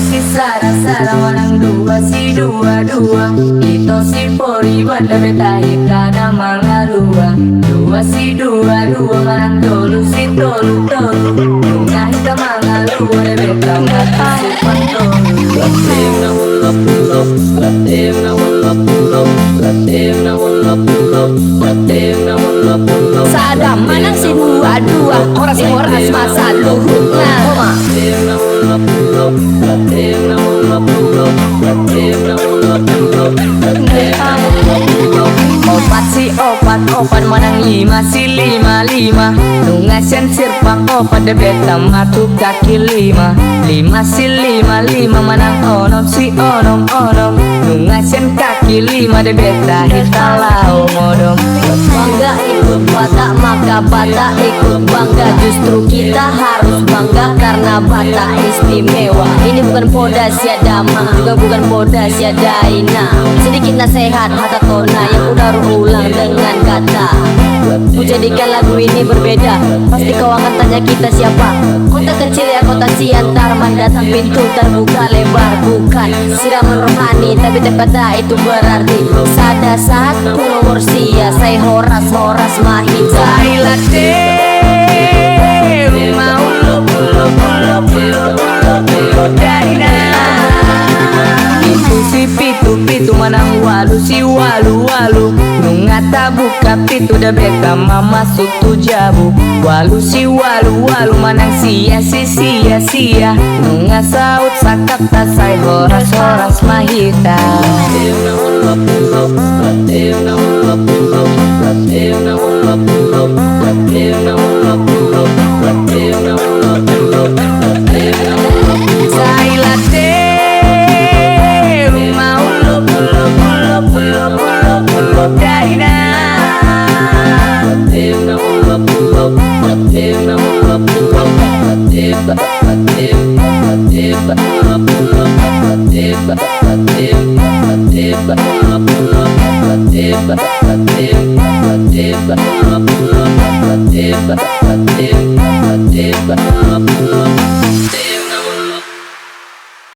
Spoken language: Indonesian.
si Sara manang dua si dua Ito si Pori banda beta hikana mangalua Dua si dua manang tolu si tolu Nunga hita mangalua de beta ngata si pantolu Latim na wala pulo Latim na wala pulo Latim na wala pulo Latim na wala pulo Sada manang si dua Horas masa luhut nah Latim na wala pulo Latim na wala pulo Latim na wala pulo Latim na wala pulo Opat si opat manang lima si lima Nunga sen sirpang opat de beta matu kaki lima si lima manang onom si onom Nunga sen kaki lima de beta hitalau ngodom Bangga ikut bata maka bata ikut bangga Justru kita harus bangga karena bata istimewa Ini bukan poda siadama juga bukan poda siadaina Sedikit nasihat hata tona yang udah ulang dengan kata Ku jadikan lagu ini berbeda Pasti kau akan tanya kita siapa Kota kecil ya kota siantar Mendatang pintu terbuka lebar Bukan siraman rohani Tapi tepat itu berarti Sada saat ku nomor sia Saya horas mahita Saya latim Mau lo daina Itu si pitu manang walu si walu Nunga buka pitu da beta mama sutu jabu Walu si walu manang sia Nunga saut sakat tasai horas mahita Latim na wala pulo Latim na wala pulo Latim na wala pulo Latim na wala pulo Latim na wala pulo Latim na wala pulo Saya latim Mau lo daina Latim na wala pulo Latim na wala pulo Latim na wala pulo Latim na wala pulo